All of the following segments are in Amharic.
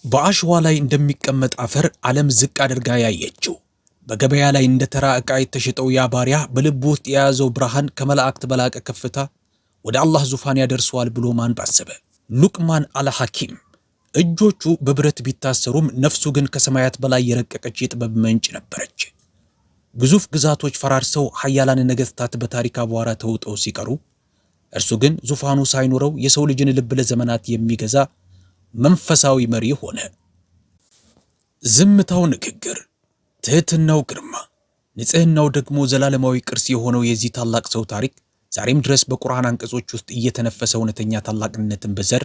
በአሸዋ ላይ እንደሚቀመጥ አፈር ዓለም ዝቅ አድርጋ ያየችው በገበያ ላይ እንደ ተራ ዕቃ የተሸጠው ያ ባሪያ በልቡ ውስጥ የያዘው ብርሃን ከመላእክት በላቀ ከፍታ ወደ አላህ ዙፋን ያደርሰዋል ብሎ ማን ባሰበ? ሉቅማን አልሐኪም እጆቹ በብረት ቢታሰሩም ነፍሱ ግን ከሰማያት በላይ የረቀቀች የጥበብ ምንጭ ነበረች። ግዙፍ ግዛቶች ፈራርሰው ኃያላን ነገሥታት በታሪክ አቧራ ተውጠው ሲቀሩ እርሱ ግን ዙፋኑ ሳይኖረው የሰው ልጅን ልብ ለዘመናት የሚገዛ መንፈሳዊ መሪ ሆነ። ዝምታው ንግግር፣ ትህትናው ግርማ፣ ንጽህናው ደግሞ ዘላለማዊ ቅርስ የሆነው የዚህ ታላቅ ሰው ታሪክ ዛሬም ድረስ በቁርአን አንቀጾች ውስጥ እየተነፈሰ እውነተኛ ታላቅነትን በዘር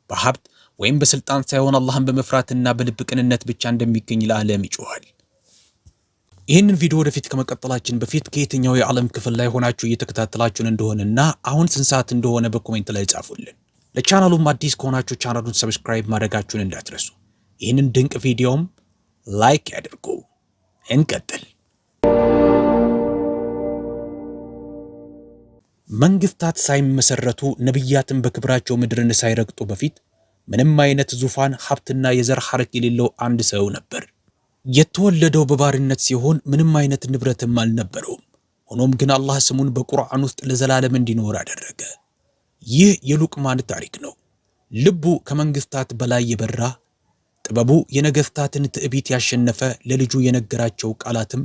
በሀብት ወይም በስልጣን ሳይሆን አላህን በመፍራትና በልብ ቅንነት ብቻ እንደሚገኝ ለዓለም ይጮሃል። ይህንን ቪዲዮ ወደፊት ከመቀጠላችን በፊት ከየትኛው የዓለም ክፍል ላይ ሆናችሁ እየተከታተላችሁን እንደሆነና አሁን ስንት ሰዓት እንደሆነ በኮሜንት ላይ ጻፉልን። ለቻናሉም አዲስ ከሆናችሁ ቻናሉን ሰብስክራይብ ማድረጋችሁን እንዳትረሱ። ይህንን ድንቅ ቪዲዮም ላይክ ያድርጉ። እንቀጥል። መንግስታት ሳይመሰረቱ ነብያትን በክብራቸው ምድርን ሳይረግጡ በፊት ምንም አይነት ዙፋን፣ ሀብትና የዘር ሐረግ የሌለው አንድ ሰው ነበር። የተወለደው በባርነት ሲሆን ምንም አይነት ንብረትም አልነበረውም። ሆኖም ግን አላህ ስሙን በቁርአን ውስጥ ለዘላለም እንዲኖር አደረገ። ይህ የሉቅማን ታሪክ ነው። ልቡ ከመንግስታት በላይ የበራ፣ ጥበቡ የነገስታትን ትዕቢት ያሸነፈ፣ ለልጁ የነገራቸው ቃላትም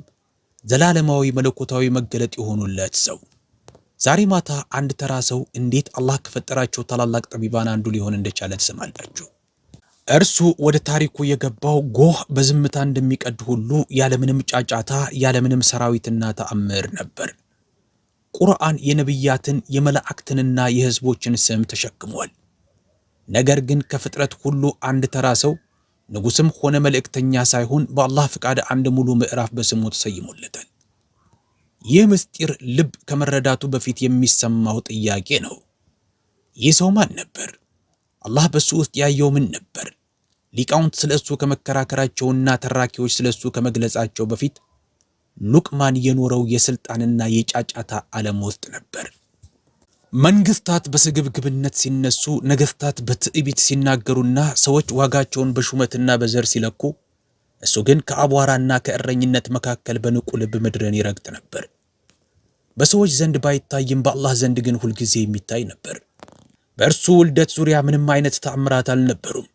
ዘላለማዊ መለኮታዊ መገለጥ የሆኑለት ሰው። ዛሬ ማታ አንድ ተራ ሰው እንዴት አላህ ከፈጠራቸው ታላላቅ ጠቢባን አንዱ ሊሆን እንደቻለ ትሰማላችሁ። እርሱ ወደ ታሪኩ የገባው ጎህ በዝምታ እንደሚቀድ ሁሉ ያለምንም ጫጫታ፣ ያለምንም ሰራዊትና ተአምር ነበር። ቁርአን የነብያትን የመላእክትንና የህዝቦችን ስም ተሸክሟል። ነገር ግን ከፍጥረት ሁሉ አንድ ተራ ሰው ንጉስም ሆነ መልእክተኛ ሳይሆን በአላህ ፍቃድ አንድ ሙሉ ምዕራፍ በስሙ ተሰይሞለታል። ይህ ምስጢር ልብ ከመረዳቱ በፊት የሚሰማው ጥያቄ ነው። ይህ ሰው ማን ነበር? አላህ በሱ ውስጥ ያየው ምን ነበር? ሊቃውንት ስለሱ ከመከራከራቸውና ተራኪዎች ስለሱ ከመግለጻቸው በፊት ሉቅማን የኖረው የስልጣንና የጫጫታ ዓለም ውስጥ ነበር። መንግስታት በስግብግብነት ሲነሱ፣ ነገስታት በትዕቢት ሲናገሩና ሰዎች ዋጋቸውን በሹመትና በዘር ሲለኩ፣ እሱ ግን ከአቧራና ከእረኝነት መካከል በንቁ ልብ ምድርን ይረግጥ ነበር። በሰዎች ዘንድ ባይታይም በአላህ ዘንድ ግን ሁልጊዜ የሚታይ ነበር። በእርሱ ውልደት ዙሪያ ምንም አይነት ተአምራት አልነበሩም።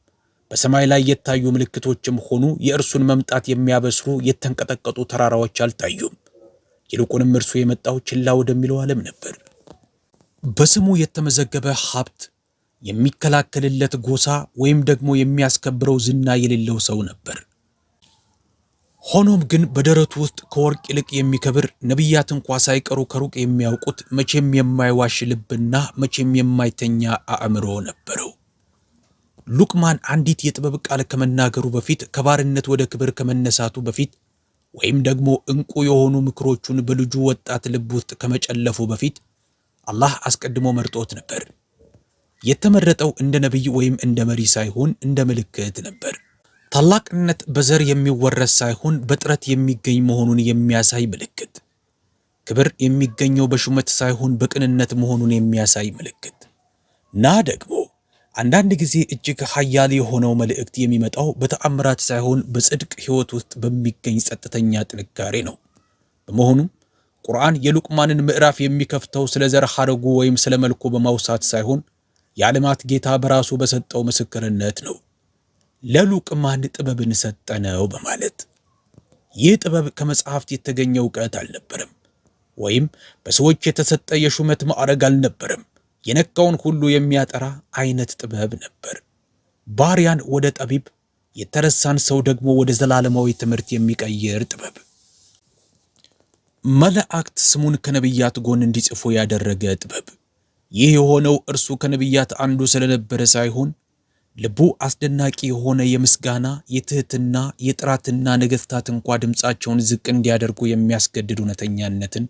በሰማይ ላይ የታዩ ምልክቶችም ሆኑ የእርሱን መምጣት የሚያበስሩ የተንቀጠቀጡ ተራራዎች አልታዩም። ይልቁንም እርሱ የመጣው ችላ ወደሚለው ዓለም ነበር። በስሙ የተመዘገበ ሀብት፣ የሚከላከልለት ጎሳ ወይም ደግሞ የሚያስከብረው ዝና የሌለው ሰው ነበር። ሆኖም ግን በደረቱ ውስጥ ከወርቅ ይልቅ የሚከብር፣ ነቢያት እንኳ ሳይቀሩ ከሩቅ የሚያውቁት መቼም የማይዋሽ ልብና መቼም የማይተኛ አእምሮ ነበረው። ሉቅማን አንዲት የጥበብ ቃል ከመናገሩ በፊት፣ ከባርነት ወደ ክብር ከመነሳቱ በፊት፣ ወይም ደግሞ እንቁ የሆኑ ምክሮቹን በልጁ ወጣት ልብ ውስጥ ከመጨለፉ በፊት አላህ አስቀድሞ መርጦት ነበር። የተመረጠው እንደ ነቢይ ወይም እንደ መሪ ሳይሆን እንደ ምልክት ነበር። ታላቅነት በዘር የሚወረስ ሳይሆን በጥረት የሚገኝ መሆኑን የሚያሳይ ምልክት። ክብር የሚገኘው በሹመት ሳይሆን በቅንነት መሆኑን የሚያሳይ ምልክት እና ደግሞ አንዳንድ ጊዜ እጅግ ኃያል የሆነው መልእክት የሚመጣው በተአምራት ሳይሆን በጽድቅ ሕይወት ውስጥ በሚገኝ ጸጥተኛ ጥንካሬ ነው። በመሆኑም ቁርአን የሉቅማንን ምዕራፍ የሚከፍተው ስለ ዘር ሐረጉ ወይም ስለ መልኩ በማውሳት ሳይሆን የዓለማት ጌታ በራሱ በሰጠው ምስክርነት ነው። ለሉቅማን ጥበብን ሰጠነው በማለት። ይህ ጥበብ ከመጽሐፍት የተገኘ እውቀት አልነበረም፣ ወይም በሰዎች የተሰጠ የሹመት ማዕረግ አልነበረም። የነካውን ሁሉ የሚያጠራ አይነት ጥበብ ነበር። ባሪያን ወደ ጠቢብ፣ የተረሳን ሰው ደግሞ ወደ ዘላለማዊ ትምህርት የሚቀይር ጥበብ። መላእክት ስሙን ከነቢያት ጎን እንዲጽፉ ያደረገ ጥበብ። ይህ የሆነው እርሱ ከነቢያት አንዱ ስለነበረ ሳይሆን ልቡ አስደናቂ የሆነ የምስጋና፣ የትህትና፣ የጥራትና ነገስታት እንኳ ድምፃቸውን ዝቅ እንዲያደርጉ የሚያስገድድ እውነተኛነትን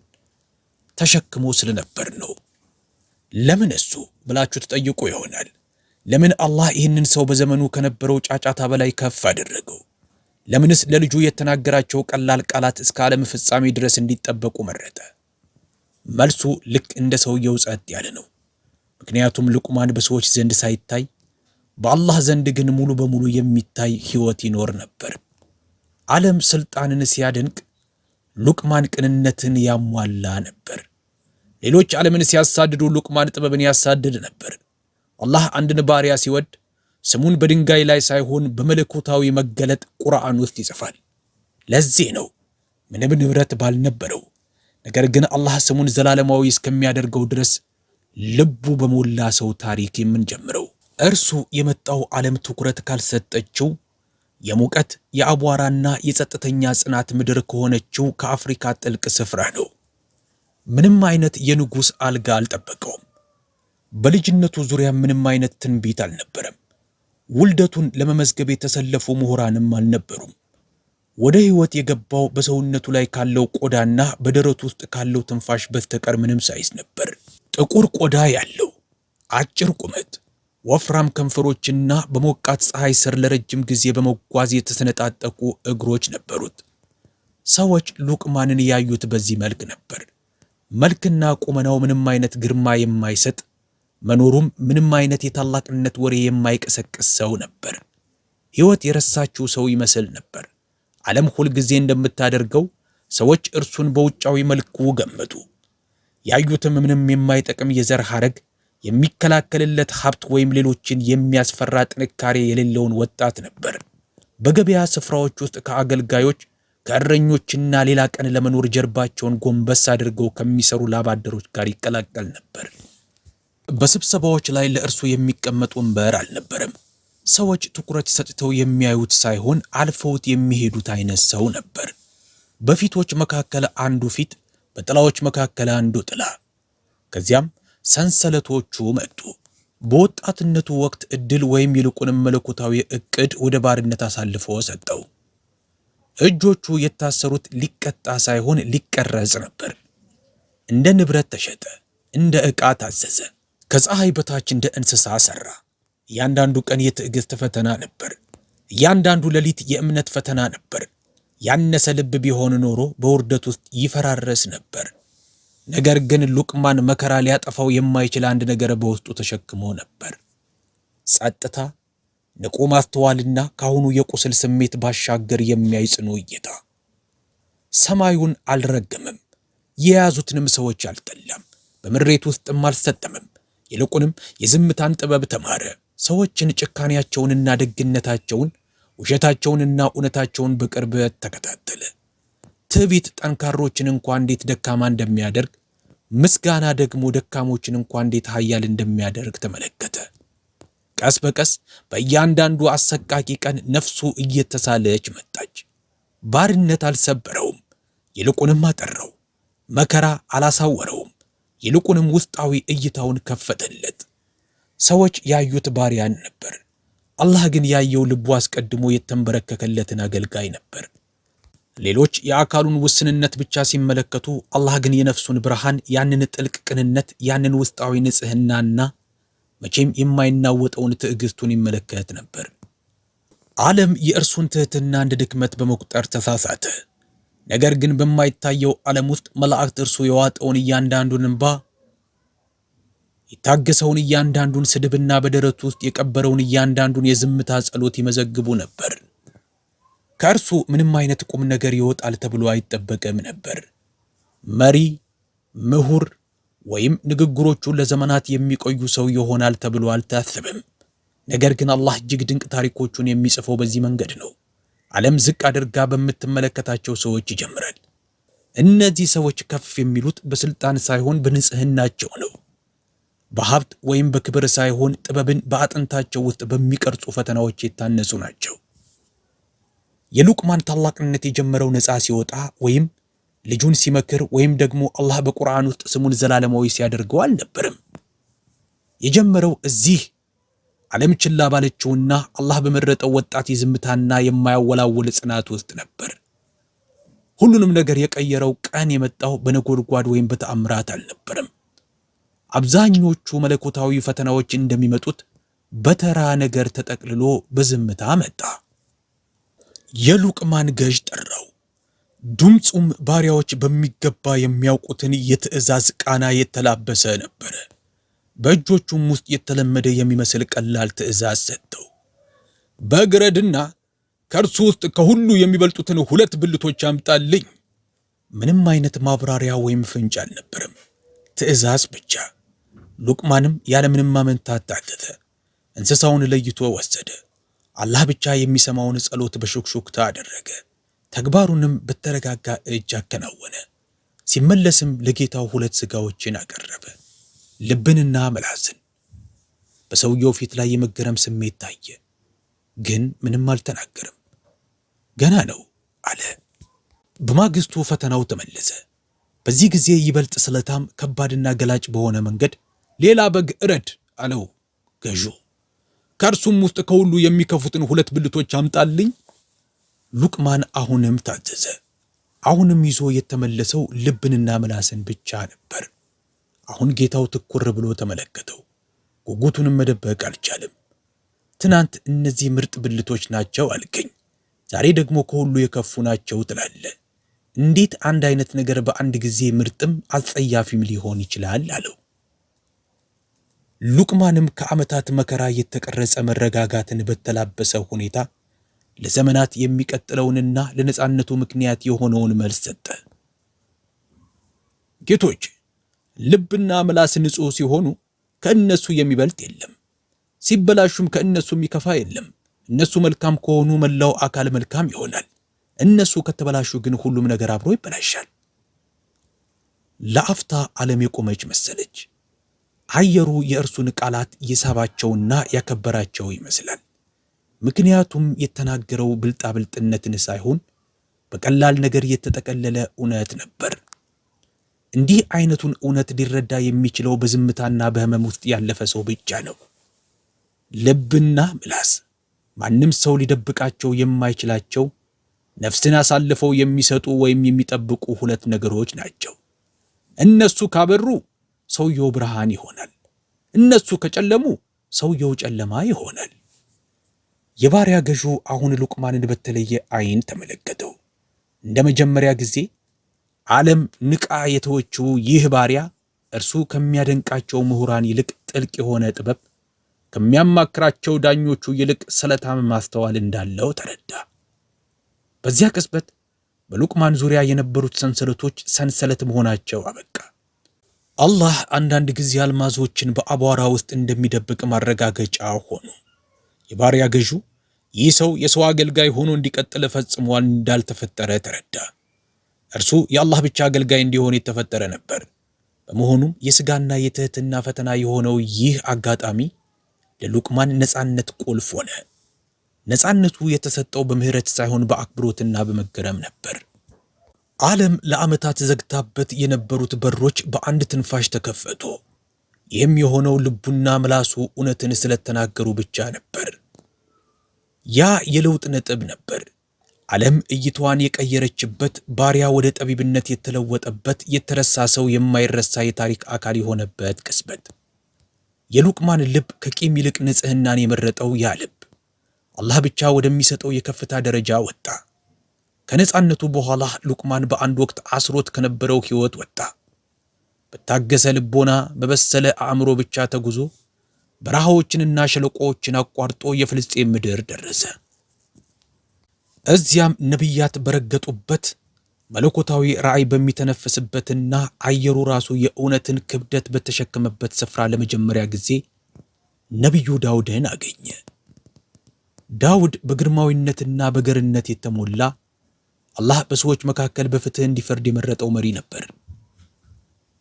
ተሸክሞ ስለነበር ነው። ለምን እሱ ብላችሁ ትጠይቁ ይሆናል። ለምን አላህ ይህንን ሰው በዘመኑ ከነበረው ጫጫታ በላይ ከፍ አደረገው? ለምንስ ለልጁ የተናገራቸው ቀላል ቃላት እስከ ዓለም ፍጻሜ ድረስ እንዲጠበቁ መረጠ? መልሱ ልክ እንደ ሰውየው ጸጥ ያለ ነው። ምክንያቱም ሉቅማን በሰዎች ዘንድ ሳይታይ በአላህ ዘንድ ግን ሙሉ በሙሉ የሚታይ ሕይወት ይኖር ነበር። ዓለም ስልጣንን ሲያደንቅ ሉቅማን ቅንነትን ያሟላ ነበር። ሌሎች ዓለምን ሲያሳድዱ ሉቅማን ጥበብን ያሳድድ ነበር። አላህ አንድን ባሪያ ሲወድ ስሙን በድንጋይ ላይ ሳይሆን በመለኮታዊ መገለጥ ቁርአን ውስጥ ይጽፋል። ለዚህ ነው ምንም ንብረት ባልነበረው ነገር ግን አላህ ስሙን ዘላለማዊ እስከሚያደርገው ድረስ ልቡ በሞላ ሰው ታሪክ የምንጀምረው። እርሱ የመጣው ዓለም ትኩረት ካልሰጠችው የሙቀት የአቧራና የጸጥተኛ ጽናት ምድር ከሆነችው ከአፍሪካ ጥልቅ ስፍራ ነው። ምንም አይነት የንጉሥ አልጋ አልጠበቀውም። በልጅነቱ ዙሪያ ምንም አይነት ትንቢት አልነበረም። ውልደቱን ለመመዝገብ የተሰለፉ ምሁራንም አልነበሩም። ወደ ሕይወት የገባው በሰውነቱ ላይ ካለው ቆዳና በደረቱ ውስጥ ካለው ትንፋሽ በስተቀር ምንም ሳይዝ ነበር። ጥቁር ቆዳ ያለው፣ አጭር ቁመት፣ ወፍራም ከንፈሮችና በሞቃት ፀሐይ ስር ለረጅም ጊዜ በመጓዝ የተሰነጣጠቁ እግሮች ነበሩት። ሰዎች ሉቅማንን ያዩት በዚህ መልክ ነበር። መልክና ቁመናው ምንም አይነት ግርማ የማይሰጥ መኖሩም ምንም አይነት የታላቅነት ወሬ የማይቀሰቅስ ሰው ነበር። ሕይወት የረሳችው ሰው ይመስል ነበር። ዓለም ሁል ጊዜ እንደምታደርገው ሰዎች እርሱን በውጫዊ መልኩ ገመቱ። ያዩትም ምንም የማይጠቅም የዘር ሐረግ፣ የሚከላከልለት ሀብት ወይም ሌሎችን የሚያስፈራ ጥንካሬ የሌለውን ወጣት ነበር። በገበያ ስፍራዎች ውስጥ ከአገልጋዮች ከእረኞችና ሌላ ቀን ለመኖር ጀርባቸውን ጎንበስ አድርገው ከሚሰሩ ላባደሮች ጋር ይቀላቀል ነበር። በስብሰባዎች ላይ ለእርሱ የሚቀመጥ ወንበር አልነበረም። ሰዎች ትኩረት ሰጥተው የሚያዩት ሳይሆን አልፈውት የሚሄዱት አይነት ሰው ነበር። በፊቶች መካከል አንዱ ፊት፣ በጥላዎች መካከል አንዱ ጥላ። ከዚያም ሰንሰለቶቹ መጡ። በወጣትነቱ ወቅት ዕድል ወይም ይልቁንም መለኮታዊ ዕቅድ ወደ ባርነት አሳልፎ ሰጠው። እጆቹ የታሰሩት ሊቀጣ ሳይሆን ሊቀረጽ ነበር። እንደ ንብረት ተሸጠ፣ እንደ ዕቃ ታዘዘ። ከፀሐይ በታች እንደ እንስሳ ሠራ። እያንዳንዱ ቀን የትዕግሥት ፈተና ነበር። እያንዳንዱ ሌሊት የእምነት ፈተና ነበር። ያነሰ ልብ ቢሆን ኖሮ በውርደት ውስጥ ይፈራረስ ነበር። ነገር ግን ሉቅማን መከራ ሊያጠፋው የማይችል አንድ ነገር በውስጡ ተሸክሞ ነበር። ጸጥታ፣ ንቁ ማስተዋልና ካሁኑ የቁስል ስሜት ባሻገር የሚያይ ጽኑ እይታ። ሰማዩን አልረገመም፣ የያዙትንም ሰዎች አልጠላም፣ በምሬት ውስጥም አልሰጠምም። ይልቁንም የዝምታን ጥበብ ተማረ። ሰዎችን ጭካኔያቸውንና ደግነታቸውን፣ ውሸታቸውንና እውነታቸውን በቅርበት ተከታተለ። ትዕቢት ጠንካሮችን እንኳን እንዴት ደካማ እንደሚያደርግ፣ ምስጋና ደግሞ ደካሞችን እንኳን እንዴት ኃያል እንደሚያደርግ ተመለከተ። ቀስ በቀስ በእያንዳንዱ አሰቃቂ ቀን ነፍሱ እየተሳለች መጣች። ባርነት አልሰበረውም፣ ይልቁንም አጠራው። መከራ አላሳወረውም፣ ይልቁንም ውስጣዊ እይታውን ከፈተለት። ሰዎች ያዩት ባሪያን ነበር። አላህ ግን ያየው ልቡ አስቀድሞ የተንበረከከለትን አገልጋይ ነበር። ሌሎች የአካሉን ውስንነት ብቻ ሲመለከቱ፣ አላህ ግን የነፍሱን ብርሃን፣ ያንን ጥልቅ ቅንነት፣ ያንን ውስጣዊ ንጽህናና መቼም የማይናወጠውን ትዕግስቱን ይመለከት ነበር። ዓለም የእርሱን ትህትና እንደ ድክመት በመቁጠር ተሳሳተ። ነገር ግን በማይታየው ዓለም ውስጥ መላእክት እርሱ የዋጠውን እያንዳንዱን እንባ፣ የታገሰውን እያንዳንዱን ስድብና በደረቱ ውስጥ የቀበረውን እያንዳንዱን የዝምታ ጸሎት ይመዘግቡ ነበር። ከእርሱ ምንም አይነት ቁም ነገር ይወጣል ተብሎ አይጠበቅም ነበር። መሪ፣ ምሁር ወይም ንግግሮቹን ለዘመናት የሚቆዩ ሰው ይሆናል ተብሎ አልታሰበም። ነገር ግን አላህ እጅግ ድንቅ ታሪኮቹን የሚጽፈው በዚህ መንገድ ነው። ዓለም ዝቅ አድርጋ በምትመለከታቸው ሰዎች ይጀምራል። እነዚህ ሰዎች ከፍ የሚሉት በስልጣን ሳይሆን በንጽህናቸው ነው። በሀብት ወይም በክብር ሳይሆን ጥበብን በአጥንታቸው ውስጥ በሚቀርጹ ፈተናዎች የታነጹ ናቸው። የሉቅማን ታላቅነት የጀመረው ነፃ ሲወጣ ወይም ልጁን ሲመክር ወይም ደግሞ አላህ በቁርአን ውስጥ ስሙን ዘላለማዊ ሲያደርገው አልነበረም። የጀመረው እዚህ ዓለም ችላ ባለችውና አላህ በመረጠው ወጣት የዝምታና የማያወላውል ጽናት ውስጥ ነበር። ሁሉንም ነገር የቀየረው ቀን የመጣው በነጎድጓድ ወይም በተአምራት አልነበረም። አብዛኞቹ መለኮታዊ ፈተናዎች እንደሚመጡት በተራ ነገር ተጠቅልሎ በዝምታ መጣ። የሉቅማን ገዥ ጠራው። ድምፁም ባሪያዎች በሚገባ የሚያውቁትን የትዕዛዝ ቃና የተላበሰ ነበረ። በእጆቹም ውስጥ የተለመደ የሚመስል ቀላል ትዕዛዝ ሰጠው። በግረድና ከእርሱ ውስጥ ከሁሉ የሚበልጡትን 2 ብልቶች አምጣልኝ። ምንም አይነት ማብራሪያ ወይም ፍንጭ አልነበረም፣ ትዕዛዝ ብቻ። ሉቅማንም ያለምንም ማመንታት ታዘዘ። እንስሳውን ለይቶ ወሰደ። አላህ ብቻ የሚሰማውን ጸሎት በሹክሹክታ አደረገ። ተግባሩንም በተረጋጋ እጅ አከናወነ። ሲመለስም ለጌታው 2 ስጋዎችን አቀረበ፣ ልብንና ምላስን። በሰውየው ፊት ላይ የመገረም ስሜት ታየ፣ ግን ምንም አልተናገረም። ገና ነው አለ። በማግስቱ ፈተናው ተመለሰ። በዚህ ጊዜ ይበልጥ ስለታም፣ ከባድና ገላጭ በሆነ መንገድ ሌላ በግ እረድ አለው ገዢው። ከእርሱም ውስጥ ከሁሉ የሚከፉትን 2 ብልቶች አምጣልኝ። ሉቅማን አሁንም ታዘዘ። አሁንም ይዞ የተመለሰው ልብንና ምላስን ብቻ ነበር። አሁን ጌታው ትኩር ብሎ ተመለከተው። ጉጉቱንም መደበቅ አልቻለም። ትናንት እነዚህ ምርጥ ብልቶች ናቸው አልከኝ፣ ዛሬ ደግሞ ከሁሉ የከፉ ናቸው ትላለህ። እንዴት አንድ አይነት ነገር በአንድ ጊዜ ምርጥም አስጸያፊም ሊሆን ይችላል አለው። ሉቅማንም ከዓመታት መከራ የተቀረጸ መረጋጋትን በተላበሰ ሁኔታ ለዘመናት የሚቀጥለውንና ለነጻነቱ ምክንያት የሆነውን መልስ ሰጠ። ጌቶች፣ ልብና ምላስ ንጹሕ ሲሆኑ ከእነሱ የሚበልጥ የለም፣ ሲበላሹም ከእነሱ የሚከፋ የለም። እነሱ መልካም ከሆኑ መላው አካል መልካም ይሆናል። እነሱ ከተበላሹ ግን ሁሉም ነገር አብሮ ይበላሻል። ለአፍታ ዓለም የቆመች መሰለች። አየሩ የእርሱን ቃላት የሳባቸውና ያከበራቸው ይመስላል። ምክንያቱም የተናገረው ብልጣብልጥነትን ሳይሆን በቀላል ነገር የተጠቀለለ እውነት ነበር። እንዲህ አይነቱን እውነት ሊረዳ የሚችለው በዝምታና በህመም ውስጥ ያለፈ ሰው ብቻ ነው። ልብና ምላስ ማንም ሰው ሊደብቃቸው የማይችላቸው፣ ነፍስን አሳልፈው የሚሰጡ ወይም የሚጠብቁ 2 ነገሮች ናቸው። እነሱ ካበሩ ሰውየው ብርሃን ይሆናል። እነሱ ከጨለሙ ሰውየው ጨለማ ይሆናል። የባሪያ ገዢው አሁን ሉቅማንን በተለየ አይን ተመለከተው። እንደ መጀመሪያ ጊዜ ዓለም ንቃ የተወችው ይህ ባሪያ እርሱ ከሚያደንቃቸው ምሁራን ይልቅ ጥልቅ የሆነ ጥበብ፣ ከሚያማክራቸው ዳኞቹ ይልቅ ስለታም ማስተዋል እንዳለው ተረዳ። በዚያ ቅጽበት በሉቅማን ዙሪያ የነበሩት ሰንሰለቶች ሰንሰለት መሆናቸው አበቃ። አላህ አንዳንድ ጊዜ አልማዞችን በአቧራ ውስጥ እንደሚደብቅ ማረጋገጫ ሆኑ። የባሪያ ገዢው ይህ ሰው የሰው አገልጋይ ሆኖ እንዲቀጥል ፈጽሞ እንዳልተፈጠረ ተረዳ። እርሱ የአላህ ብቻ አገልጋይ እንዲሆን የተፈጠረ ነበር። በመሆኑም የሥጋና የትህትና ፈተና የሆነው ይህ አጋጣሚ ለሉቅማን ነጻነት ቁልፍ ሆነ። ነጻነቱ የተሰጠው በምህረት ሳይሆን በአክብሮትና በመገረም ነበር። ዓለም ለዓመታት ዘግታበት የነበሩት በሮች በአንድ ትንፋሽ ተከፈቱ። ይህም የሆነው ልቡና ምላሱ እውነትን ስለተናገሩ ብቻ ነበር። ያ የለውጥ ነጥብ ነበር። ዓለም እይታዋን የቀየረችበት፣ ባሪያ ወደ ጠቢብነት የተለወጠበት፣ የተረሳ ሰው የማይረሳ የታሪክ አካል የሆነበት ቅጽበት። የሉቅማን ልብ ከቂም ይልቅ ንጽህናን የመረጠው ያ ልብ አላህ ብቻ ወደሚሰጠው የከፍታ ደረጃ ወጣ። ከነጻነቱ በኋላ ሉቅማን በአንድ ወቅት አስሮት ከነበረው ሕይወት ወጣ። በታገሰ ልቦና በበሰለ አእምሮ ብቻ ተጉዞ በረሃዎችንና ሸለቆዎችን አቋርጦ የፍልስጤም ምድር ደረሰ። እዚያም ነቢያት በረገጡበት፣ መለኮታዊ ራእይ በሚተነፍስበትና አየሩ ራሱ የእውነትን ክብደት በተሸከመበት ስፍራ ለመጀመሪያ ጊዜ ነቢዩ ዳውድን አገኘ። ዳውድ በግርማዊነትና በገርነት የተሞላ፣ አላህ በሰዎች መካከል በፍትህ እንዲፈርድ የመረጠው መሪ ነበር።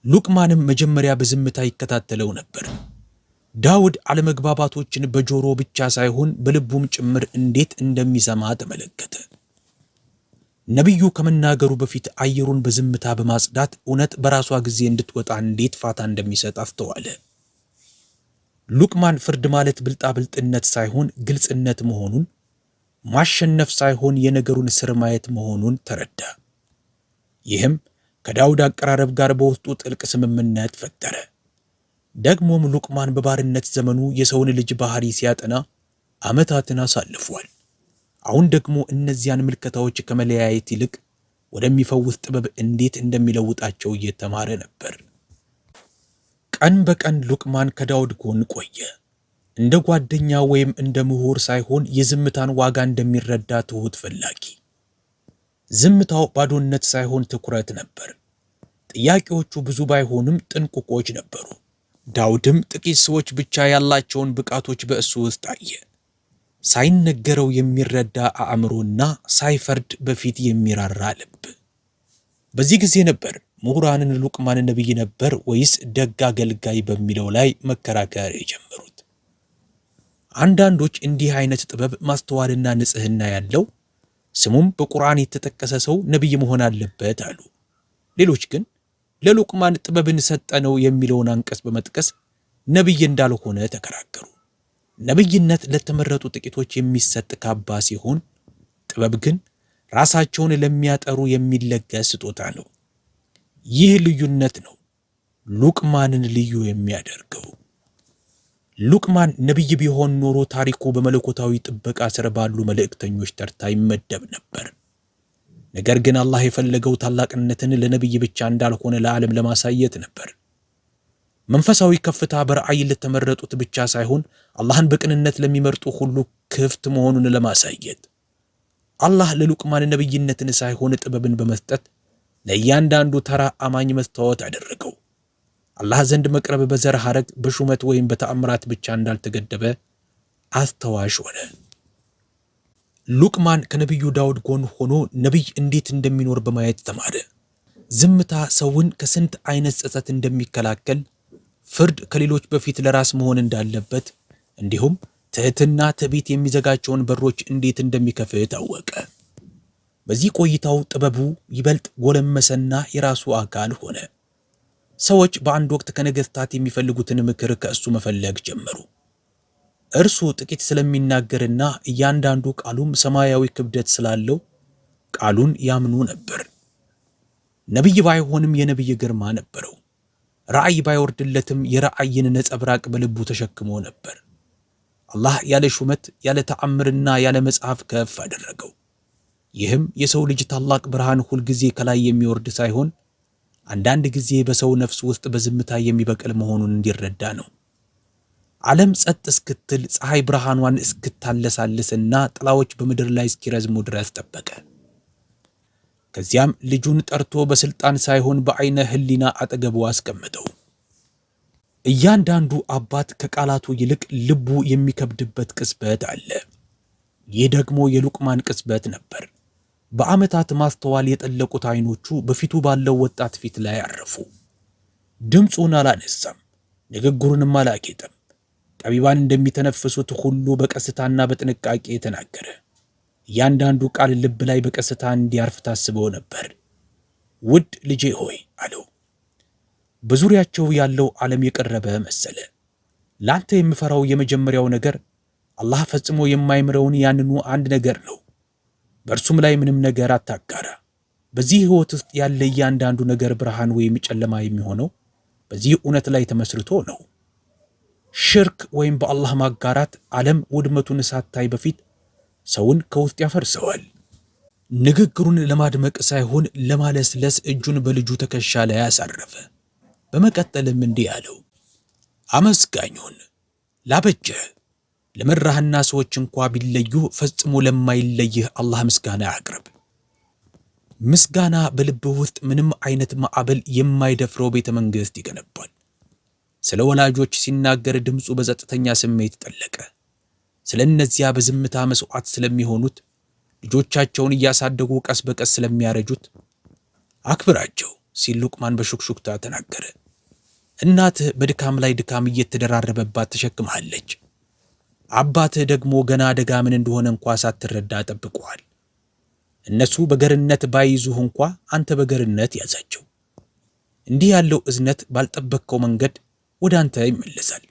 ሉቅማንም መጀመሪያ በዝምታ ይከታተለው ነበር። ዳውድ አለመግባባቶችን በጆሮ ብቻ ሳይሆን በልቡም ጭምር እንዴት እንደሚሰማ ተመለከተ። ነቢዩ ከመናገሩ በፊት አየሩን በዝምታ በማጽዳት እውነት በራሷ ጊዜ እንድትወጣ እንዴት ፋታ እንደሚሰጥ አስተዋለ። ሉቅማን ፍርድ ማለት ብልጣብልጥነት ሳይሆን ግልጽነት መሆኑን፣ ማሸነፍ ሳይሆን የነገሩን ስር ማየት መሆኑን ተረዳ። ይህም ከዳውድ አቀራረብ ጋር በውስጡ ጥልቅ ስምምነት ፈጠረ። ደግሞም ሉቅማን በባርነት ዘመኑ የሰውን ልጅ ባህሪ ሲያጠና ዓመታትን አሳልፏል። አሁን ደግሞ እነዚያን ምልከታዎች ከመለያየት ይልቅ ወደሚፈውስ ጥበብ እንዴት እንደሚለውጣቸው እየተማረ ነበር። ቀን በቀን ሉቅማን ከዳውድ ጎን ቆየ። እንደ ጓደኛ ወይም እንደ ምሁር ሳይሆን የዝምታን ዋጋ እንደሚረዳ ትሁት ፈላጊ። ዝምታው ባዶነት ሳይሆን ትኩረት ነበር። ጥያቄዎቹ ብዙ ባይሆንም ጥንቁቆች ነበሩ። ዳውድም ጥቂት ሰዎች ብቻ ያላቸውን ብቃቶች በእሱ ውስጥ አየ። ሳይነገረው የሚረዳ አእምሮና ሳይፈርድ በፊት የሚራራ ልብ። በዚህ ጊዜ ነበር ምሁራንን ሉቅማን ነቢይ ነበር ወይስ ደግ አገልጋይ በሚለው ላይ መከራከር የጀመሩት። አንዳንዶች እንዲህ አይነት ጥበብ፣ ማስተዋልና ንጽህና ያለው ስሙም በቁርአን የተጠቀሰ ሰው ነቢይ መሆን አለበት አሉ። ሌሎች ግን ለሉቅማን ጥበብን ሰጠነው የሚለውን አንቀጽ በመጥቀስ ነቢይ እንዳልሆነ ተከራከሩ። ነቢይነት ለተመረጡ ጥቂቶች የሚሰጥ ካባ ሲሆን ጥበብ ግን ራሳቸውን ለሚያጠሩ የሚለገስ ስጦታ ነው። ይህ ልዩነት ነው ሉቅማንን ልዩ የሚያደርገው። ሉቅማን ነቢይ ቢሆን ኖሮ ታሪኩ በመለኮታዊ ጥበቃ ስር ባሉ መልእክተኞች ተርታ ይመደብ ነበር። ነገር ግን አላህ የፈለገው ታላቅነትን ለነቢይ ብቻ እንዳልሆነ ለዓለም ለማሳየት ነበር። መንፈሳዊ ከፍታ በራእይ ለተመረጡት ብቻ ሳይሆን አላህን በቅንነት ለሚመርጡ ሁሉ ክፍት መሆኑን ለማሳየት አላህ ለሉቅማን ነቢይነትን ሳይሆን ጥበብን በመስጠት ለእያንዳንዱ ተራ አማኝ መስታወት አደረገው። አላህ ዘንድ መቅረብ በዘር ሐረግ፣ በሹመት ወይም በተአምራት ብቻ እንዳልተገደበ አስተዋሽ ሆነ። ሉቅማን ከነቢዩ ዳውድ ጎን ሆኖ ነቢይ እንዴት እንደሚኖር በማየት ተማረ። ዝምታ ሰውን ከስንት አይነት ጸጸት እንደሚከላከል፣ ፍርድ ከሌሎች በፊት ለራስ መሆን እንዳለበት፣ እንዲሁም ትህትና ትዕቢት የሚዘጋቸውን በሮች እንዴት እንደሚከፍት አወቀ። በዚህ ቆይታው ጥበቡ ይበልጥ ጎለመሰና የራሱ አካል ሆነ። ሰዎች በአንድ ወቅት ከነገስታት የሚፈልጉትን ምክር ከእሱ መፈለግ ጀመሩ። እርሱ ጥቂት ስለሚናገርና እያንዳንዱ ቃሉም ሰማያዊ ክብደት ስላለው ቃሉን ያምኑ ነበር። ነቢይ ባይሆንም የነቢይ ግርማ ነበረው። ራእይ ባይወርድለትም የራእይን ነጸብራቅ በልቡ ተሸክሞ ነበር። አላህ ያለ ሹመት፣ ያለ ተአምርና ያለ መጽሐፍ ከፍ አደረገው። ይህም የሰው ልጅ ታላቅ ብርሃን ሁልጊዜ ከላይ የሚወርድ ሳይሆን አንዳንድ ጊዜ በሰው ነፍስ ውስጥ በዝምታ የሚበቅል መሆኑን እንዲረዳ ነው። ዓለም ጸጥ እስክትል ፀሐይ ብርሃኗን እስክታለሳልስና ጥላዎች በምድር ላይ እስኪረዝሙ ድረስ ጠበቀ። ከዚያም ልጁን ጠርቶ በስልጣን ሳይሆን በአይነ ህሊና አጠገቡ አስቀመጠው። እያንዳንዱ አባት ከቃላቱ ይልቅ ልቡ የሚከብድበት ቅጽበት አለ። ይህ ደግሞ የሉቅማን ቅጽበት ነበር። በዓመታት ማስተዋል የጠለቁት አይኖቹ በፊቱ ባለው ወጣት ፊት ላይ አረፉ። ድምፁን አላነሳም፣ ንግግሩንም አላጌጠም። ጠቢባን እንደሚተነፍሱት ሁሉ በቀስታና በጥንቃቄ ተናገረ። እያንዳንዱ ቃል ልብ ላይ በቀስታ እንዲያርፍ ታስበው ነበር። ውድ ልጄ ሆይ አለው። በዙሪያቸው ያለው ዓለም የቀረበ መሰለ። ላንተ የምፈራው የመጀመሪያው ነገር አላህ ፈጽሞ የማይምረውን ያንኑ አንድ ነገር ነው። በእርሱም ላይ ምንም ነገር አታጋራ። በዚህ ሕይወት ውስጥ ያለ እያንዳንዱ ነገር ብርሃን ወይም ጨለማ የሚሆነው በዚህ እውነት ላይ ተመስርቶ ነው። ሽርክ ወይም በአላህ ማጋራት ዓለም ውድመቱን ሳታይ በፊት ሰውን ከውስጥ ያፈርሰዋል። ንግግሩን ለማድመቅ ሳይሆን ለማለስለስ እጁን በልጁ ትከሻ ላይ አሳረፈ። በመቀጠልም እንዲህ አለው፣ አመስጋኙን ላበጀህ ለመራህና ሰዎች እንኳ ቢለዩ ፈጽሞ ለማይለይህ አላህ ምስጋና አቅርብ። ምስጋና በልብህ ውስጥ ምንም አይነት ማዕበል የማይደፍረው ቤተ መንግሥት ይገነባል። ስለ ወላጆች ሲናገር ድምፁ በጸጥተኛ ስሜት ጠለቀ። ስለ እነዚያ በዝምታ መስዋዕት ስለሚሆኑት፣ ልጆቻቸውን እያሳደጉ ቀስ በቀስ ስለሚያረጁት አክብራቸው ሲል ሉቅማን በሹክሹክታ ተናገረ። እናትህ በድካም ላይ ድካም እየተደራረበባት ተሸክመሃለች። አባትህ ደግሞ ገና አደጋ ምን እንደሆነ እንኳ ሳትረዳ ጠብቀዋል። እነሱ በገርነት ባይዙህ እንኳ አንተ በገርነት ያዛቸው። እንዲህ ያለው እዝነት ባልጠበቅከው መንገድ ወደ አንተ ይመለሳል።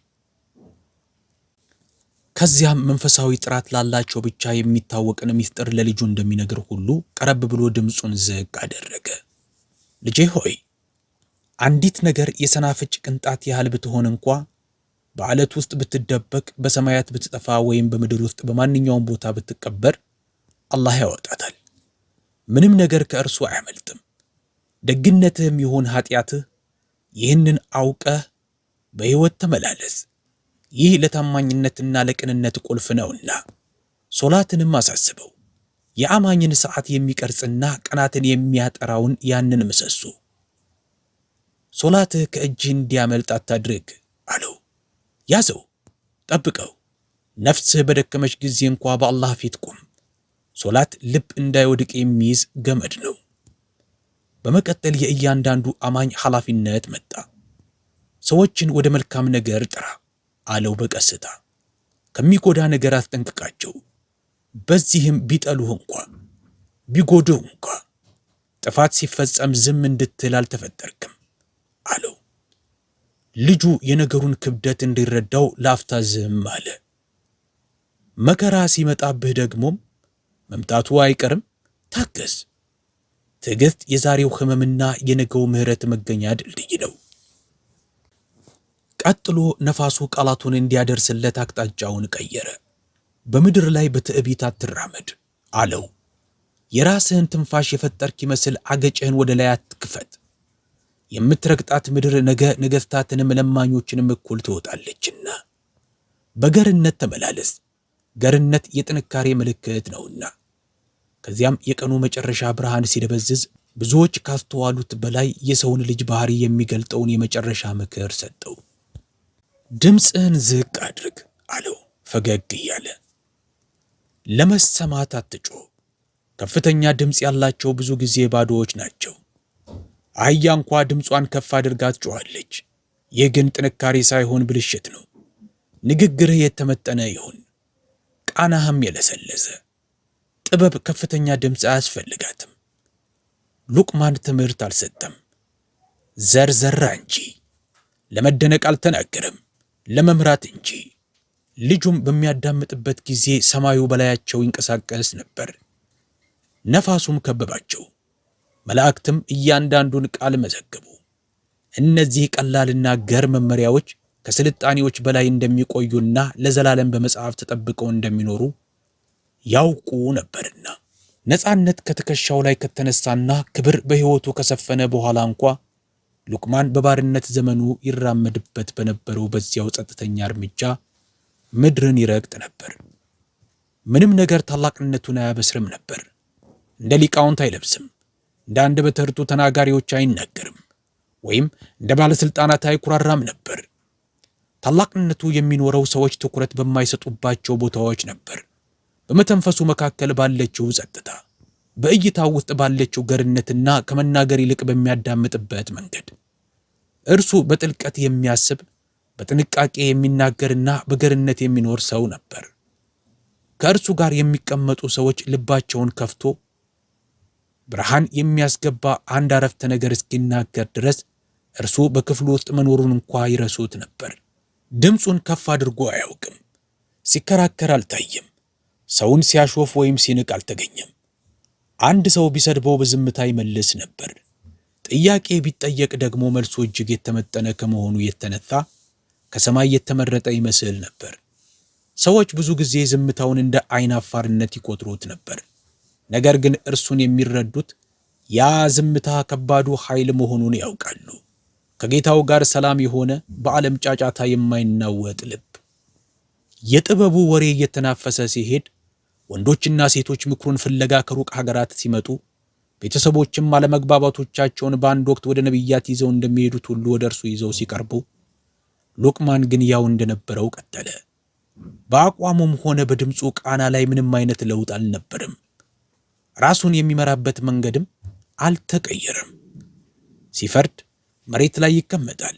ከዚያም መንፈሳዊ ጥራት ላላቸው ብቻ የሚታወቅን ሚስጥር ለልጁ እንደሚነግር ሁሉ ቀረብ ብሎ ድምፁን ዝቅ አደረገ። ልጄ ሆይ አንዲት ነገር የሰናፍጭ ቅንጣት ያህል ብትሆን እንኳ በዓለት ውስጥ ብትደበቅ፣ በሰማያት ብትጠፋ ወይም በምድር ውስጥ በማንኛውም ቦታ ብትቀበር አላህ ያወጣታል። ምንም ነገር ከእርሱ አያመልጥም። ደግነትህም ይሁን ኃጢአትህ ይህንን አውቀህ በሕይወት ተመላለስ። ይህ ለታማኝነትና ለቅንነት ቁልፍ ነውና። ሶላትንም አሳስበው። የአማኝን ሰዓት የሚቀርጽና ቀናትን የሚያጠራውን ያንን ምሰሶ ሶላትህ ከእጅህ እንዲያመልጥ አታድርግ አለው። ያዘው፣ ጠብቀው። ነፍስህ በደከመች ጊዜ እንኳ በአላህ ፊት ቁም። ሶላት ልብ እንዳይወድቅ የሚይዝ ገመድ ነው። በመቀጠል የእያንዳንዱ አማኝ ኃላፊነት መጣ። ሰዎችን ወደ መልካም ነገር ጥራ አለው በቀስታ። ከሚጎዳ ነገር አስጠንቅቃቸው። በዚህም ቢጠሉህ እንኳ ቢጎዱህ እንኳ ጥፋት ሲፈጸም ዝም እንድትል አልተፈጠርክም አለው። ልጁ የነገሩን ክብደት እንዲረዳው ለአፍታ ዝም አለ። መከራ ሲመጣብህ ደግሞም መምጣቱ አይቀርም፣ ታገስ። ትዕግስት የዛሬው ህመምና የነገው ምህረት መገኛ ድልድይ ነው። ቀጥሎ ነፋሱ ቃላቱን እንዲያደርስለት አቅጣጫውን ቀየረ። በምድር ላይ በትዕቢት አትራመድ አለው። የራስህን ትንፋሽ የፈጠርክ ይመስል አገጭህን ወደ ላይ አትክፈት። የምትረግጣት ምድር ነገ ነገሥታትንም ለማኞችንም እኩል ትወጣለችና። በገርነት ተመላለስ፣ ገርነት የጥንካሬ ምልክት ነውና። ከዚያም የቀኑ መጨረሻ ብርሃን ሲደበዝዝ ብዙዎች ካስተዋሉት በላይ የሰውን ልጅ ባህሪ የሚገልጠውን የመጨረሻ ምክር ሰጠው። ድምፅህን ዝቅ አድርግ አለው ፈገግ እያለ። ለመሰማት አትጮህ። ከፍተኛ ድምፅ ያላቸው ብዙ ጊዜ ባዶዎች ናቸው። አህያ እንኳ ድምጿን ከፍ አድርጋ ትጮኻለች። ይህ ግን ጥንካሬ ሳይሆን ብልሽት ነው። ንግግርህ የተመጠነ ይሁን፣ ቃናህም የለሰለሰ። ጥበብ ከፍተኛ ድምፅ አያስፈልጋትም። ሉቅማን ትምህርት አልሰጠም፣ ዘርዘራ እንጂ። ለመደነቅ አልተናገረም፣ ለመምራት እንጂ። ልጁም በሚያዳምጥበት ጊዜ ሰማዩ በላያቸው ይንቀሳቀስ ነበር። ነፋሱም ከበባቸው። መላእክትም እያንዳንዱን ቃል መዘገቡ። እነዚህ ቀላልና ገር መመሪያዎች ከስልጣኔዎች በላይ እንደሚቆዩና ለዘላለም በመጽሐፍ ተጠብቀው እንደሚኖሩ ያውቁ ነበርና። ነፃነት ከትከሻው ላይ ከተነሳና ክብር በሕይወቱ ከሰፈነ በኋላ እንኳ ሉቅማን በባርነት ዘመኑ ይራመድበት በነበረው በዚያው ጸጥተኛ እርምጃ ምድርን ይረግጥ ነበር። ምንም ነገር ታላቅነቱን አያበስርም ነበር። እንደ ሊቃውንት አይለብስም፣ እንደ አንደበተ ርቱዕ ተናጋሪዎች አይናገርም፣ ወይም እንደ ባለሥልጣናት አይኩራራም ነበር። ታላቅነቱ የሚኖረው ሰዎች ትኩረት በማይሰጡባቸው ቦታዎች ነበር። በመተንፈሱ መካከል ባለችው ጸጥታ፣ በእይታው ውስጥ ባለችው ገርነትና ከመናገር ይልቅ በሚያዳምጥበት መንገድ። እርሱ በጥልቀት የሚያስብ፣ በጥንቃቄ የሚናገርና በገርነት የሚኖር ሰው ነበር። ከእርሱ ጋር የሚቀመጡ ሰዎች ልባቸውን ከፍቶ ብርሃን የሚያስገባ አንድ አረፍተ ነገር እስኪናገር ድረስ እርሱ በክፍሉ ውስጥ መኖሩን እንኳ ይረሱት ነበር። ድምፁን ከፍ አድርጎ አያውቅም። ሲከራከር አልታየም። ሰውን ሲያሾፍ ወይም ሲንቅ አልተገኘም። አንድ ሰው ቢሰድበው በዝምታ ይመልስ ነበር። ጥያቄ ቢጠየቅ ደግሞ መልሱ እጅግ የተመጠነ ከመሆኑ የተነሳ ከሰማይ የተመረጠ ይመስል ነበር። ሰዎች ብዙ ጊዜ ዝምታውን እንደ አይን አፋርነት ይቆጥሩት ነበር። ነገር ግን እርሱን የሚረዱት ያ ዝምታ ከባዱ ኃይል መሆኑን ያውቃሉ። ከጌታው ጋር ሰላም የሆነ በዓለም ጫጫታ የማይናወጥ ልብ። የጥበቡ ወሬ እየተናፈሰ ሲሄድ ወንዶችና ሴቶች ምክሩን ፍለጋ ከሩቅ ሀገራት ሲመጡ፣ ቤተሰቦችም አለመግባባቶቻቸውን በአንድ ወቅት ወደ ነቢያት ይዘው እንደሚሄዱት ሁሉ ወደ እርሱ ይዘው ሲቀርቡ፣ ሉቅማን ግን ያው እንደነበረው ቀጠለ። በአቋሙም ሆነ በድምፁ ቃና ላይ ምንም አይነት ለውጥ አልነበረም። ራሱን የሚመራበት መንገድም አልተቀየረም። ሲፈርድ መሬት ላይ ይቀመጣል፣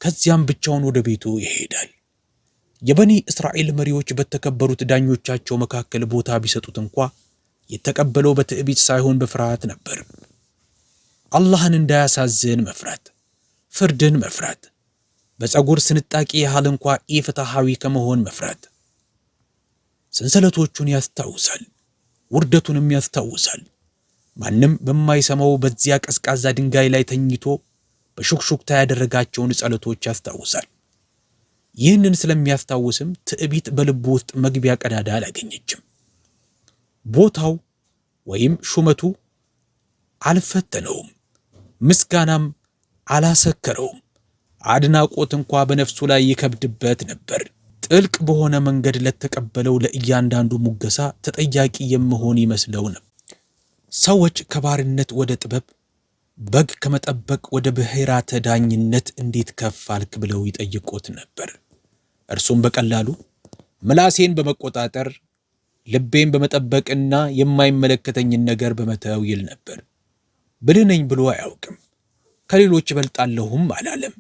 ከዚያም ብቻውን ወደ ቤቱ ይሄዳል። የበኒ እስራኤል መሪዎች በተከበሩት ዳኞቻቸው መካከል ቦታ ቢሰጡት እንኳ የተቀበለው በትዕቢት ሳይሆን በፍርሃት ነበር። አላህን እንዳያሳዝን መፍራት፣ ፍርድን መፍራት፣ በፀጉር ስንጣቂ ያህል እንኳ ኢፍትሃዊ ከመሆን መፍራት። ሰንሰለቶቹን ያስታውሳል፣ ውርደቱንም ያስታውሳል። ማንም በማይሰማው በዚያ ቀዝቃዛ ድንጋይ ላይ ተኝቶ በሹክሹክታ ያደረጋቸውን ጸሎቶች ያስታውሳል። ይህንን ስለሚያስታውስም ትዕቢት በልቡ ውስጥ መግቢያ ቀዳዳ አላገኘችም። ቦታው ወይም ሹመቱ አልፈተነውም፣ ምስጋናም አላሰከረውም። አድናቆት እንኳ በነፍሱ ላይ ይከብድበት ነበር። ጥልቅ በሆነ መንገድ ለተቀበለው ለእያንዳንዱ ሙገሳ ተጠያቂ የመሆን ይመስለው ነበር። ሰዎች ከባርነት ወደ ጥበብ፣ በግ ከመጠበቅ ወደ ብሔራተ ዳኝነት እንዴት ከፍ አልክ ብለው ይጠይቁት ነበር። እርሱም በቀላሉ ምላሴን በመቆጣጠር ልቤን በመጠበቅና የማይመለከተኝን ነገር በመተው ይል ነበር። ብልህ ነኝ ብሎ አያውቅም። ከሌሎች እበልጣለሁም አላለም።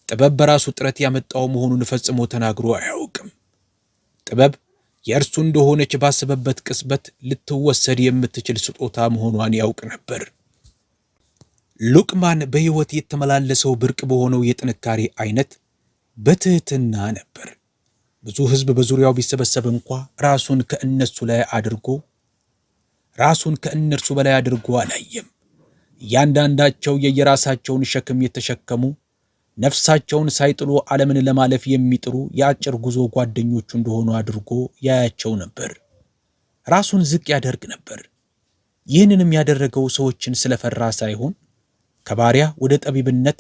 ጥበብ በራሱ ጥረት ያመጣው መሆኑን ፈጽሞ ተናግሮ አያውቅም። ጥበብ የእርሱ እንደሆነች ባሰበበት ቅጽበት ልትወሰድ የምትችል ስጦታ መሆኗን ያውቅ ነበር። ሉቅማን በሕይወት የተመላለሰው ብርቅ በሆነው የጥንካሬ አይነት በትህትና ነበር። ብዙ ሕዝብ በዙሪያው ቢሰበሰብ እንኳ ራሱን ከእነርሱ በላይ አድርጎ አላየም። እያንዳንዳቸው የየራሳቸውን ሸክም የተሸከሙ ነፍሳቸውን ሳይጥሉ ዓለምን ለማለፍ የሚጥሩ የአጭር ጉዞ ጓደኞቹ እንደሆኑ አድርጎ ያያቸው ነበር። ራሱን ዝቅ ያደርግ ነበር። ይህንንም ያደረገው ሰዎችን ስለፈራ ሳይሆን ከባሪያ ወደ ጠቢብነት፣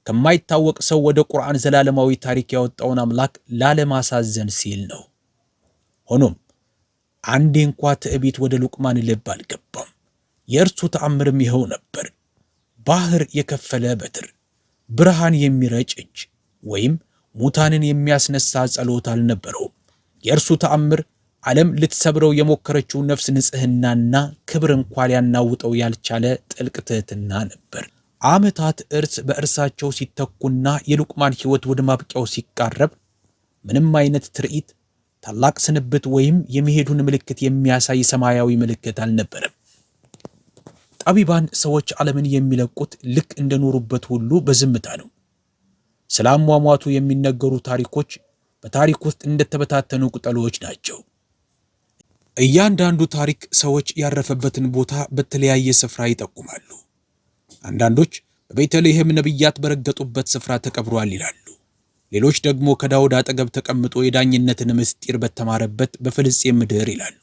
ከማይታወቅ ሰው ወደ ቁርአን ዘላለማዊ ታሪክ ያወጣውን አምላክ ላለማሳዘን ሲል ነው። ሆኖም አንዴ እንኳ ትዕቢት ወደ ሉቅማን ልብ አልገባም። የእርሱ ተአምርም ይኸው ነበር። ባህር የከፈለ በትር፣ ብርሃን የሚረጭ እጅ ወይም ሙታንን የሚያስነሳ ጸሎት አልነበረውም። የእርሱ ተአምር ዓለም ልትሰብረው የሞከረችው ነፍስ ንጽሕናና ክብር እንኳ ሊያናውጠው ያልቻለ ጥልቅ ትሕትና ነበር። ዓመታት እርስ በእርሳቸው ሲተኩና የሉቅማን ሕይወት ወደ ማብቂያው ሲቃረብ ምንም አይነት ትርኢት፣ ታላቅ ስንብት ወይም የመሄዱን ምልክት የሚያሳይ ሰማያዊ ምልክት አልነበረም። ጠቢባን ሰዎች ዓለምን የሚለቁት ልክ እንደኖሩበት ሁሉ በዝምታ ነው። ስለ አሟሟቱ የሚነገሩ ታሪኮች በታሪክ ውስጥ እንደተበታተኑ ቅጠሎች ናቸው። እያንዳንዱ ታሪክ ሰዎች ያረፈበትን ቦታ በተለያየ ስፍራ ይጠቁማሉ። አንዳንዶች በቤተልሔም ነቢያት በረገጡበት ስፍራ ተቀብሯል ይላሉ። ሌሎች ደግሞ ከዳውድ አጠገብ ተቀምጦ የዳኝነትን ምስጢር በተማረበት በፍልስጤም ምድር ይላሉ።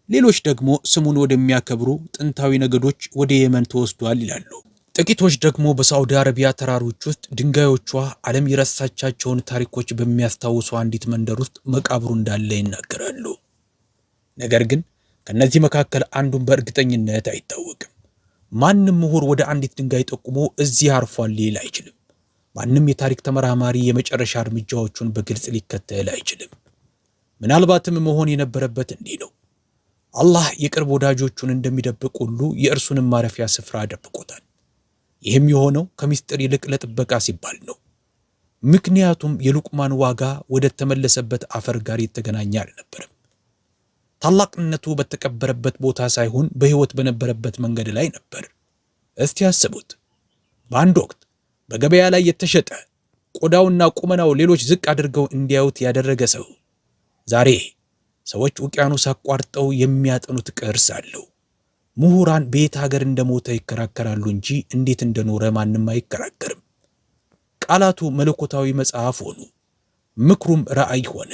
ሌሎች ደግሞ ስሙን ወደሚያከብሩ ጥንታዊ ነገዶች ወደ የመን ተወስዷል ይላሉ። ጥቂቶች ደግሞ በሳዑዲ አረቢያ ተራሮች ውስጥ ድንጋዮቿ ዓለም የረሳቻቸውን ታሪኮች በሚያስታውሱ አንዲት መንደር ውስጥ መቃብሩ እንዳለ ይናገራሉ። ነገር ግን ከነዚህ መካከል አንዱን በእርግጠኝነት አይታወቅም። ማንም ምሁር ወደ አንዲት ድንጋይ ጠቁሞ እዚህ አርፏል ሊል አይችልም። ማንም የታሪክ ተመራማሪ የመጨረሻ እርምጃዎቹን በግልጽ ሊከተል አይችልም። ምናልባትም መሆን የነበረበት እንዲህ ነው። አላህ የቅርብ ወዳጆቹን እንደሚደብቅ ሁሉ የእርሱንም ማረፊያ ስፍራ ደብቆታል። ይህም የሆነው ከምስጢር ይልቅ ለጥበቃ ሲባል ነው። ምክንያቱም የሉቅማን ዋጋ ወደ ተመለሰበት አፈር ጋር የተገናኘ አልነበረም። ታላቅነቱ በተቀበረበት ቦታ ሳይሆን በሕይወት በነበረበት መንገድ ላይ ነበር። እስቲ ያስቡት። በአንድ ወቅት በገበያ ላይ የተሸጠ ቆዳውና ቁመናው ሌሎች ዝቅ አድርገው እንዲያዩት ያደረገ ሰው ዛሬ ሰዎች ውቅያኖስ አቋርጠው የሚያጠኑት ቅርስ አለው። ምሁራን በየት ሀገር እንደሞተ ይከራከራሉ እንጂ እንዴት እንደኖረ ማንም አይከራከርም። ቃላቱ መለኮታዊ መጽሐፍ ሆኑ፣ ምክሩም ራእይ ሆነ።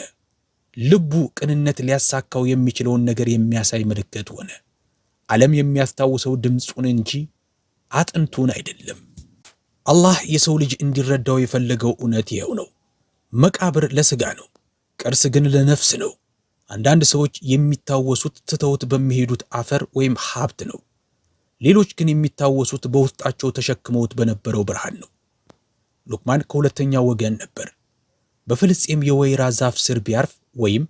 ልቡ ቅንነት ሊያሳካው የሚችለውን ነገር የሚያሳይ ምልክት ሆነ። ዓለም የሚያስታውሰው ድምፁን እንጂ አጥንቱን አይደለም። አላህ የሰው ልጅ እንዲረዳው የፈለገው እውነት ይኸው ነው። መቃብር ለሥጋ ነው፣ ቅርስ ግን ለነፍስ ነው። አንዳንድ ሰዎች የሚታወሱት ትተውት በሚሄዱት አፈር ወይም ሀብት ነው። ሌሎች ግን የሚታወሱት በውስጣቸው ተሸክመውት በነበረው ብርሃን ነው። ሉቅማን ከሁለተኛው ወገን ነበር። በፍልስጤም የወይራ ዛፍ ስር ቢያርፍ ወይም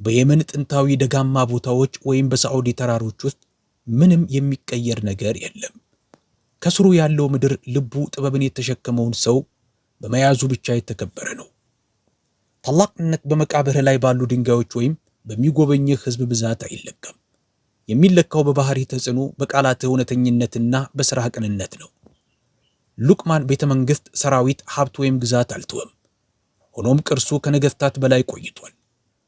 በየመን ጥንታዊ ደጋማ ቦታዎች ወይም በሳዑዲ ተራሮች ውስጥ ምንም የሚቀየር ነገር የለም። ከስሩ ያለው ምድር ልቡ ጥበብን የተሸከመውን ሰው በመያዙ ብቻ የተከበረ ነው። ታላቅነት በመቃብርህ ላይ ባሉ ድንጋዮች ወይም በሚጎበኝህ ሕዝብ ብዛት አይለካም። የሚለካው በባህሪ ተጽዕኖ፣ በቃላት እውነተኝነትና በሥራ ቅንነት ነው። ሉቅማን ቤተ መንግሥት፣ ሰራዊት፣ ሀብት ወይም ግዛት አልተወም። ሆኖም ቅርሱ ከነገሥታት በላይ ቆይቷል።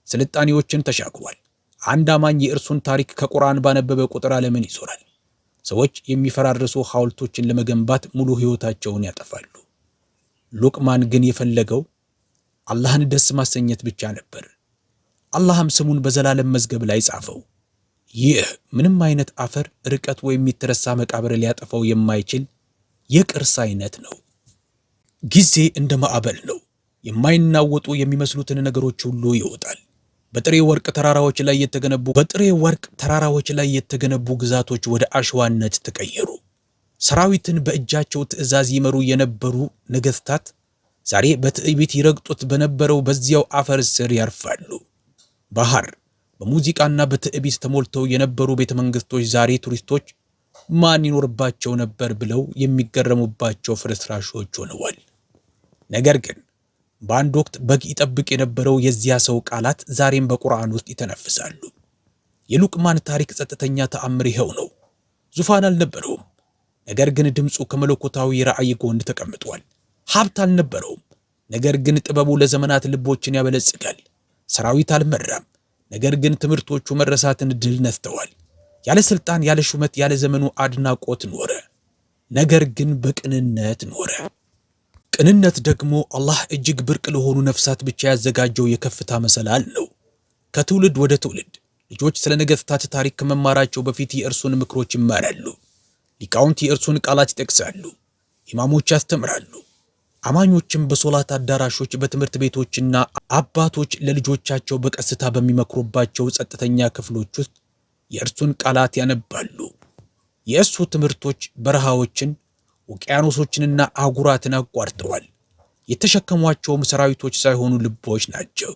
ስልጣኔዎችን ተሻግሯል። አንድ አማኝ የእርሱን ታሪክ ከቁርአን ባነበበ ቁጥር ዓለምን ይዞራል። ሰዎች የሚፈራርሱ ሐውልቶችን ለመገንባት ሙሉ ሕይወታቸውን ያጠፋሉ። ሉቅማን ግን የፈለገው አላህን ደስ ማሰኘት ብቻ ነበር። አላህም ስሙን በዘላለም መዝገብ ላይ ጻፈው። ይህ ምንም አይነት አፈር፣ ርቀት ወይም የተረሳ መቃብር ሊያጠፋው የማይችል የቅርስ አይነት ነው። ጊዜ እንደ ማዕበል ነው። የማይናወጡ የሚመስሉትን ነገሮች ሁሉ ይወጣል። በጥሬ ወርቅ ተራራዎች ላይ የተገነቡ ግዛቶች ወደ አሸዋነት ተቀየሩ። ሰራዊትን በእጃቸው ትዕዛዝ ይመሩ የነበሩ ነገስታት ዛሬ በትዕቢት ይረግጡት በነበረው በዚያው አፈር ስር ያርፋሉ። ባህር በሙዚቃና በትዕቢት ተሞልተው የነበሩ ቤተ መንግስቶች ዛሬ ቱሪስቶች ማን ይኖርባቸው ነበር ብለው የሚገረሙባቸው ፍርስራሾች ሆነዋል። ነገር ግን በአንድ ወቅት በግ ይጠብቅ የነበረው የዚያ ሰው ቃላት ዛሬም በቁርአን ውስጥ ይተነፍሳሉ። የሉቅማን ታሪክ ጸጥተኛ ተአምር ይኸው ነው። ዙፋን አልነበረውም፣ ነገር ግን ድምፁ ከመለኮታዊ ራእይ ጎን ተቀምጧል። ሀብት አልነበረውም፣ ነገር ግን ጥበቡ ለዘመናት ልቦችን ያበለጽጋል። ሰራዊት አልመራም፣ ነገር ግን ትምህርቶቹ መረሳትን ድል ነስተዋል። ያለ ስልጣን፣ ያለ ሹመት፣ ያለ ዘመኑ አድናቆት ኖረ፣ ነገር ግን በቅንነት ኖረ። ቅንነት ደግሞ አላህ እጅግ ብርቅ ለሆኑ ነፍሳት ብቻ ያዘጋጀው የከፍታ መሰላል ነው። ከትውልድ ወደ ትውልድ ልጆች ስለ ነገስታት ታሪክ ከመማራቸው በፊት የእርሱን ምክሮች ይማራሉ። ሊቃውንት የእርሱን ቃላት ይጠቅሳሉ፣ ኢማሞች ያስተምራሉ። አማኞችም በሶላት አዳራሾች፣ በትምህርት ቤቶችና አባቶች ለልጆቻቸው በቀስታ በሚመክሩባቸው ጸጥተኛ ክፍሎች ውስጥ የእርሱን ቃላት ያነባሉ። የእሱ ትምህርቶች በረሃዎችን፣ ውቅያኖሶችንና አህጉራትን አቋርጠዋል። የተሸከሟቸውም ሰራዊቶች ሳይሆኑ ልቦች ናቸው።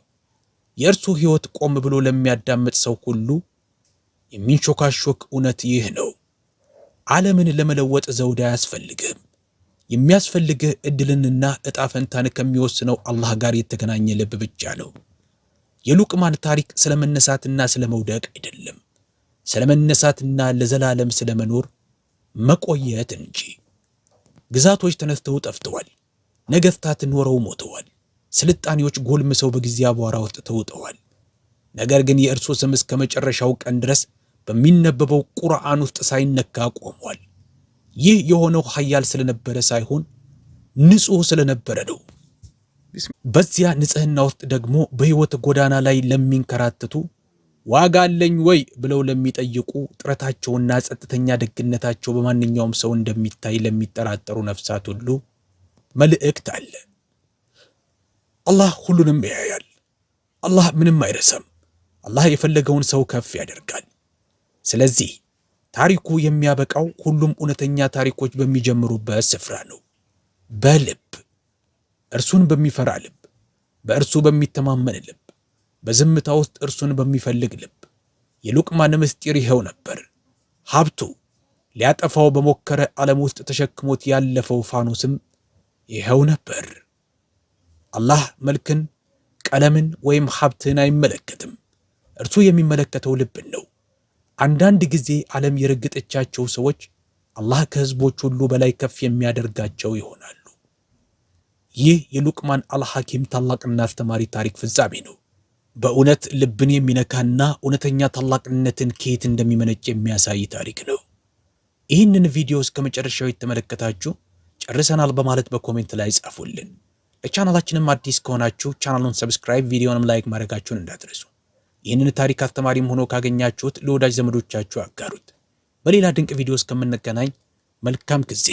የእርሱ ሕይወት ቆም ብሎ ለሚያዳምጥ ሰው ሁሉ የሚንሾካሾክ እውነት ይህ ነው። ዓለምን ለመለወጥ ዘውድ አያስፈልግህም። የሚያስፈልግህ ዕድልንና ዕጣ ፈንታን ከሚወስነው አላህ ጋር የተገናኘ ልብ ብቻ ነው። የሉቅማን ታሪክ ስለ መነሳትና ስለ መውደቅ አይደለም፣ ስለ መነሳትና ለዘላለም ስለ መኖር መቆየት እንጂ። ግዛቶች ተነስተው ጠፍተዋል። ነገስታት ኖረው ሞተዋል። ስልጣኔዎች ጎልምሰው በጊዜ አቧራ ውስጥ ተውጠዋል። ነገር ግን የእርሱ ስም እስከ መጨረሻው ቀን ድረስ በሚነበበው ቁርአን ውስጥ ሳይነካ ቆሟል። ይህ የሆነው ኃያል ስለነበረ ሳይሆን ንጹሕ ስለነበረ ነው። በዚያ ንጽህና ውስጥ ደግሞ በሕይወት ጎዳና ላይ ለሚንከራተቱ፣ ዋጋ አለኝ ወይ ብለው ለሚጠይቁ፣ ጥረታቸውና ጸጥተኛ ደግነታቸው በማንኛውም ሰው እንደሚታይ ለሚጠራጠሩ ነፍሳት ሁሉ መልእክት አለ። አላህ ሁሉንም ያያል። አላህ ምንም አይረሳም። አላህ የፈለገውን ሰው ከፍ ያደርጋል። ስለዚህ ታሪኩ የሚያበቃው ሁሉም እውነተኛ ታሪኮች በሚጀምሩበት ስፍራ ነው። በልብ እርሱን በሚፈራ ልብ፣ በእርሱ በሚተማመን ልብ፣ በዝምታ ውስጥ እርሱን በሚፈልግ ልብ። የሉቅማን ምስጢር ይኸው ነበር። ሀብቱ ሊያጠፋው በሞከረ ዓለም ውስጥ ተሸክሞት ያለፈው ፋኖስም ይኸው ነበር። አላህ መልክን፣ ቀለምን ወይም ሀብትን አይመለከትም። እርሱ የሚመለከተው ልብን ነው። አንዳንድ ጊዜ ዓለም የረገጠቻቸው ሰዎች አላህ ከህዝቦች ሁሉ በላይ ከፍ የሚያደርጋቸው ይሆናሉ። ይህ የሉቅማን አልሐኪም ታላቅና አስተማሪ ታሪክ ፍጻሜ ነው። በእውነት ልብን የሚነካና እውነተኛ ታላቅነትን ከየት እንደሚመነጭ የሚያሳይ ታሪክ ነው። ይህንን ቪዲዮ እስከ መጨረሻው የተመለከታችሁ ጨርሰናል በማለት በኮሜንት ላይ ጻፉልን። ለቻናላችንም አዲስ ከሆናችሁ ቻናሉን ሰብስክራይብ፣ ቪዲዮንም ላይክ ማድረጋችሁን እንዳትረሱ። ይህንን ታሪክ አስተማሪም ሆኖ ካገኛችሁት ለወዳጅ ዘመዶቻችሁ አጋሩት። በሌላ ድንቅ ቪዲዮ እስከምንገናኝ መልካም ጊዜ